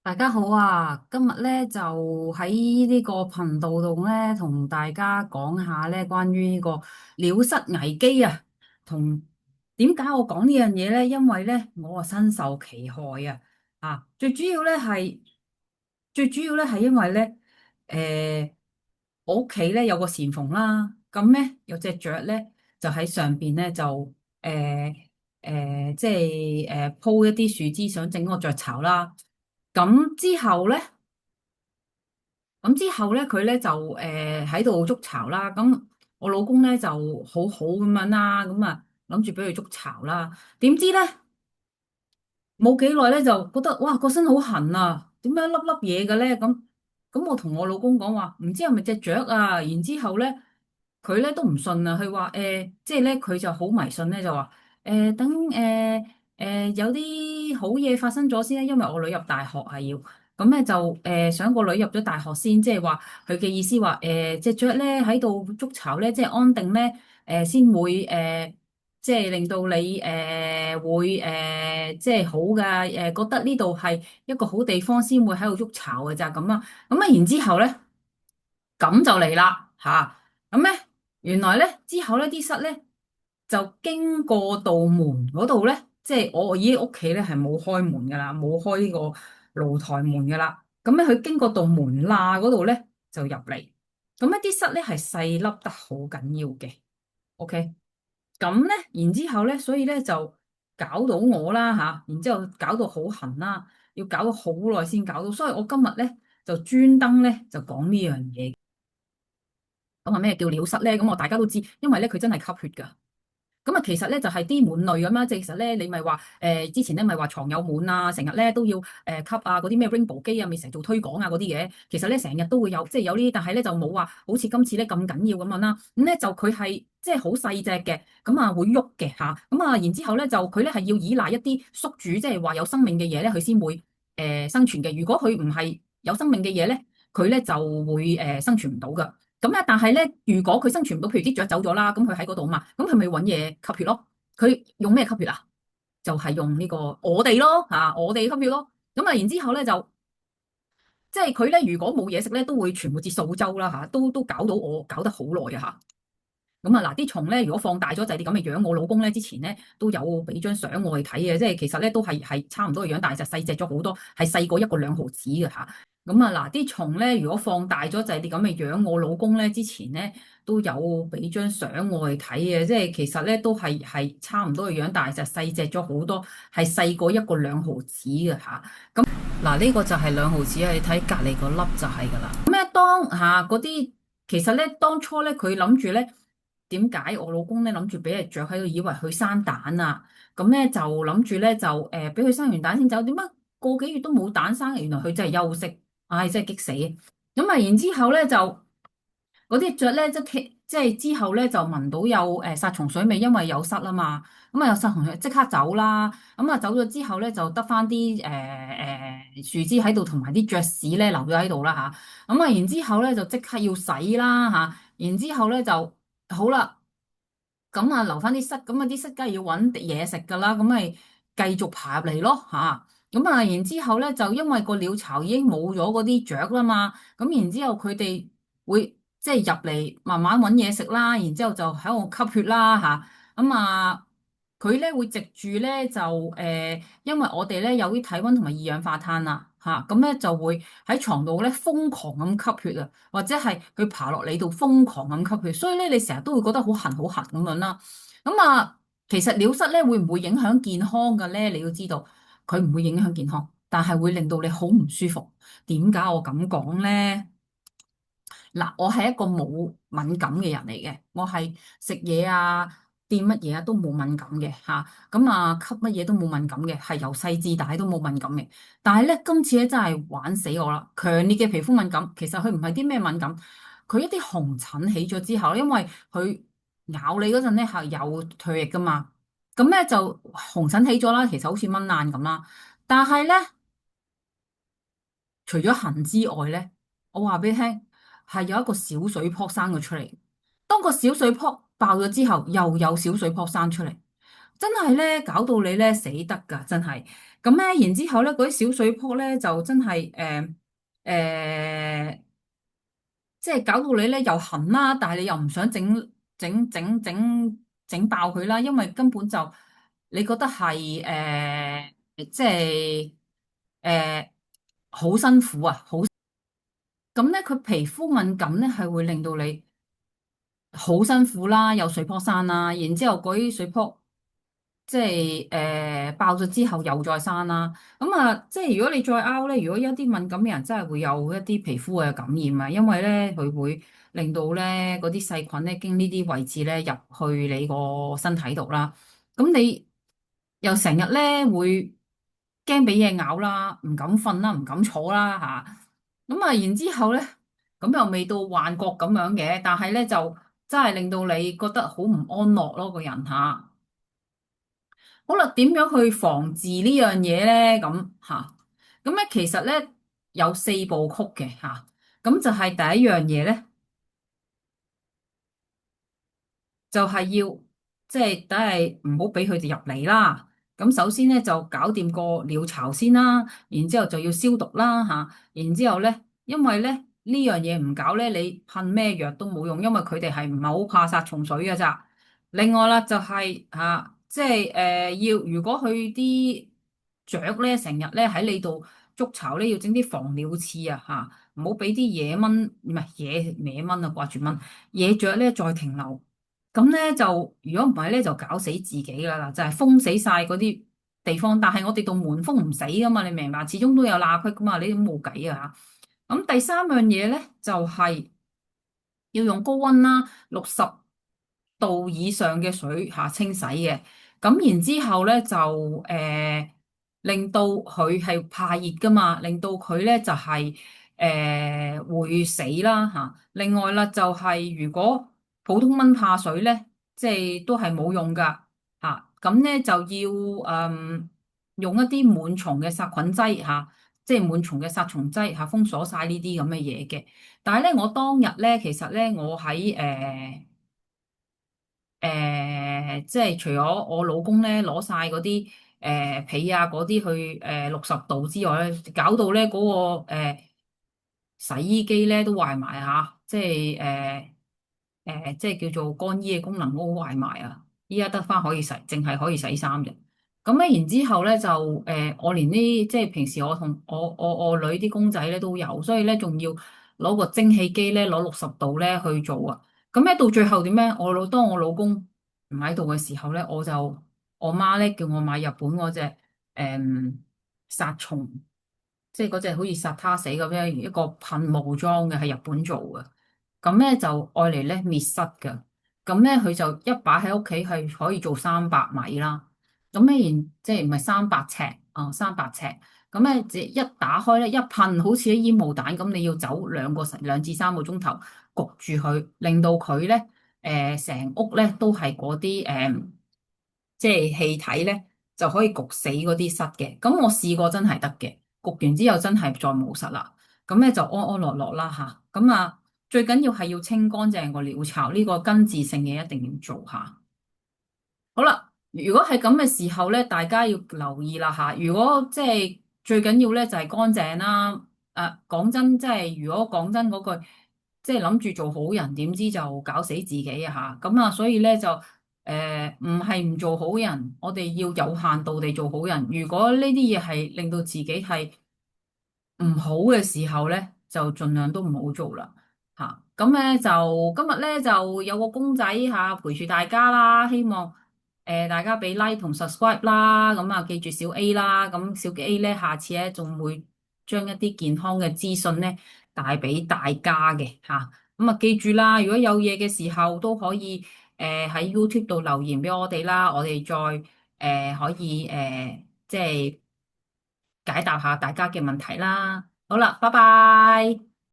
大家好啊！今日咧就喺呢個頻道度咧，同大家講下咧關於呢個鳥室危機啊。同點解我講呢樣嘢咧？因為咧我啊深受其害啊！最主要咧係因為咧，我屋企咧有個簷篷啦，咁咧有隻雀咧就喺上邊咧就誒即係鋪一啲樹枝，想整個雀巢啦。咁之後咧，佢咧就喺度築巢啦。咁我老公咧就好好咁樣啦，咁啊諗住俾佢築巢啦。點知咧冇幾耐咧就覺得哇個身好痕啊，點解粒粒嘢嘅咧？咁我同我老公講話，唔知係咪隻雀啊？然之後咧佢咧都唔信啊，佢話即係咧佢就好迷信咧，就話等有啲好嘢發生咗先啦，因為我女入大學係要。咁咧就想個女入咗大學先，即係話佢嘅意思話隻雀咧喺度築巢咧，即係安定咧先會即係令到你會即係好噶覺得呢度係一個好地方先會喺度築巢嘅咋咁啊。咁啊然之後咧咁就嚟啦吓。咁咧原來咧之後咧啲室咧就經過道門嗰度咧，即係我已經屋企咧係冇開門噶啦，冇開呢個露台門噶啦。咁咧佢經過道門罅嗰度咧就入嚟。咁一啲室咧係細粒得好緊要嘅。OK。咁咧，然之後咧，所以咧就搞到我啦吓，然之後搞到好痕啦，要搞到好耐先搞到，所以我今日咧就專登咧就講呢樣嘢。咁啊咩叫鳥虱咧？咁我大家都知，因為咧佢真係吸血噶。咁啊，其實咧就係啲蟎類咁啦，即係其實咧，你咪話之前咧咪話床有蟎啊，成日咧都要吸啊，嗰啲咩 Rainbow 機啊，咪成日做推廣啊嗰啲嘅。其實咧成日都會有，即係有呢啲，但係咧就冇話好似今次咧咁緊要咁樣啦。咁咧就佢係即係好細隻嘅，咁啊會喐嘅嚇。咁啊然之後咧就佢咧係要依賴一啲宿主，即係話有生命嘅嘢咧，佢先會生存嘅。如果佢唔係有生命嘅嘢咧，佢咧就會生存唔到㗎。咁咧，但係咧，如果佢生存唔到，譬如啲雀走咗啦，咁佢喺嗰度嘛，咁佢咪揾嘢吸血咯？佢用咩吸血啊？就係用呢個我哋咯，嚇我哋吸血咯。咁啊，然之後咧就即係佢咧，如果冇嘢食咧，都會全部至數洲啦，嚇都搞到我搞得好耐啊，嚇。咁啊嗱，啲蟲咧，如果放大咗就係啲咁嘅樣。我老公咧之前咧都有俾張相我去睇嘅，即係其實咧都係差唔多嘅樣，但係就細隻咗好多，係細過一個兩毫子嘅嚇。咁啊嗱，啲蟲咧如果放大咗就係啲咁嘅樣。我老公咧之前咧都有俾張相我去睇嘅，即係其實咧都係差唔多嘅樣，但係就細隻咗好多，係細過一個兩毫子嘅嚇。咁嗱，呢個就係兩毫子，你睇隔離個粒就係㗎啦。咁咧當嚇嗰啲其實咧當初咧佢諗住咧。點解我老公咧諗住俾隻雀喺度，以為佢生蛋啊？咁咧就諗住咧就俾佢生完蛋先走。點解個幾月都冇蛋生？原來佢真係休息，唉，真係激死！咁啊，然之後咧就嗰啲雀咧即係之後咧就聞到有殺蟲水味，因為有虱啊嘛。咁啊有殺蟲水即刻走啦。咁啊走咗之後咧就得翻啲樹枝喺度，同埋啲雀屎咧留咗喺度啦吓。咁啊然之後咧就即刻要洗啦吓。然之後咧就好啦。咁啊，留翻啲虱，咁啊啲虱梗係要揾嘢食噶啦，咁咪繼續爬入嚟咯吓。咁啊，然之後咧就因為個鳥巢已經冇咗嗰啲雀啦嘛，咁然之後佢哋會即係入嚟慢慢揾嘢食啦，然之後就喺度吸血啦吓。咁啊，佢咧會藉住咧就因為我哋咧有啲體溫同埋二氧化碳啊吓，咁咧就會喺床度咧瘋狂咁吸血啊。或者係佢爬落你度瘋狂咁吸血，所以咧你成日都會覺得好痕好痕咁樣啦。咁啊，其實鳥虱咧會唔會影響健康嘅咧？你要知道，佢唔會影響健康，但係會令到你好唔舒服。點解我咁講咧？嗱，我係一個冇敏感嘅人嚟嘅，我係食嘢啊、掂乜嘢啊都冇敏感嘅嚇，咁啊吸乜嘢都冇敏感嘅，係由細至大都冇敏感嘅。但係咧，今次咧真係玩死我啦！強烈嘅皮膚敏感，其實佢唔係啲咩敏感，佢一啲紅疹起咗之後，因為佢咬你嗰陣咧係有唾液噶嘛，咁咧就紅疹起咗啦，其實好似蚊爛咁啦。但係咧，除咗痕之外咧，我話俾你聽，係有一個小水泡生咗出嚟。當個小水泡爆咗之後，又有小水泡生出嚟。真係咧搞到你咧死得噶，真係。咁咧，然之後咧，嗰啲小水泡咧就真係誒，即係搞到你咧又痕啦，但係你又唔想整爆佢啦，因為根本就你覺得係即係誒好辛苦啊，好咁咧，佢皮膚敏感咧係會令到你好辛苦啦，有水泡生啦，然之後嗰啲水泡。即係爆咗之後又再生啦，咁啊即係如果你再拗咧，如果一啲敏感嘅人真係會有一啲皮膚嘅感染啊，因為咧佢會令到咧嗰啲細菌咧經呢啲位置咧入去你個身體度啦，咁你又成日咧會驚俾嘢咬啦，唔敢瞓啦，唔敢坐啦吓，咁啊然之後咧咁又未到幻覺咁樣嘅，但係咧就真係令到你覺得好唔安樂咯，個人吓。好啦，點樣去防治呢樣嘢咧？咁吓，咁咧其實咧有4部曲嘅吓，咁就係第一樣嘢咧。就係要即係，梗係唔好俾佢哋入嚟啦。咁首先咧就搞掂個鳥巢先啦，然之後就要消毒啦吓，然之後咧，因為咧呢樣嘢唔搞咧，你噴咩藥都冇用，因為佢哋係唔係好怕殺蟲水嘅咋。另外啦，就係即係要如果佢啲雀咧成日咧喺你度築巢咧，要整啲防鳥刺啊吓，唔好俾啲野蚊唔係野蚊啊，掛住蚊野雀咧再停留。咁咧就如果唔係咧就搞死自己噶啦，就係封死晒嗰啲地方。但係我哋道門封唔死噶嘛，你明白？始終都有罅隙噶嘛，你都冇計啊。咁第三樣嘢咧就係要用高溫啦，60度以上嘅水清洗嘅。咁然之後咧就令到佢係怕熱噶嘛，令到佢咧就係會死啦嚇。另外啦就係如果普通蚊怕水咧，即係都係冇用噶嚇。咁咧就要用一啲滿蟲嘅殺菌劑嚇，即係滿蟲嘅殺蟲劑嚇，封鎖晒呢啲咁嘅嘢嘅。但係咧，我當日咧，其實咧，我喺即係除咗我老公咧攞晒嗰啲被啊嗰啲去60度之外咧，搞到咧嗰、個洗衣機咧都壞埋嚇，即係即係叫做乾衣嘅功能都壞埋啊！依家得翻可以洗，淨係可以洗衫啫。咁咧，然之後咧就我連啲即係平時我同我女啲公仔咧都有，所以咧仲要攞個蒸汽機咧攞60度咧去做啊。咁咧到最後點咧？當我老公唔喺度嘅時候咧，我媽咧叫我買日本嗰隻殺蟲，即係嗰隻好似殺他死咁樣一個噴霧裝嘅，係日本做嘅。咁咧就愛嚟咧滅虱嘅。咁咧佢就一擺喺屋企係可以做300米啦。咁咧即係唔係300尺啊？300尺。咁咧一打開咧一噴，好似啲煙霧彈咁，你要走2至3個鐘頭焗住佢，令到佢咧成屋咧都係嗰啲即係氣體咧就可以焗死嗰啲虱嘅。咁我試過真係得嘅，焗完之後真係再冇虱啦。咁咧就安安樂樂啦吓。咁啊，最緊要係要清乾淨個鳥巢，呢個根治性嘅一定要做下。好啦，如果係咁嘅時候咧，大家要留意啦吓。如果即係最緊要咧就係乾淨啦。講真，即係如果講真嗰句，即係諗住做好人，點知就搞死自己啊吓。咁啊，所以咧就唔係唔做好人，我哋要有限度地做好人。如果呢啲嘢係令到自己係唔好嘅時候咧，就盡量都唔好做啦。咁咧就今日咧就有個公仔陪住大家啦，希望大家俾 like 同 subscribe 啦，咁啊記住小 A 啦，咁小 A 咧下次咧仲會將一啲健康嘅資訊咧帶俾大家嘅吓，咁啊記住啦，如果有嘢嘅時候都可以喺 YouTube 度留言俾我哋啦，我哋再可以即係解答下大家嘅問題啦。好啦，拜拜。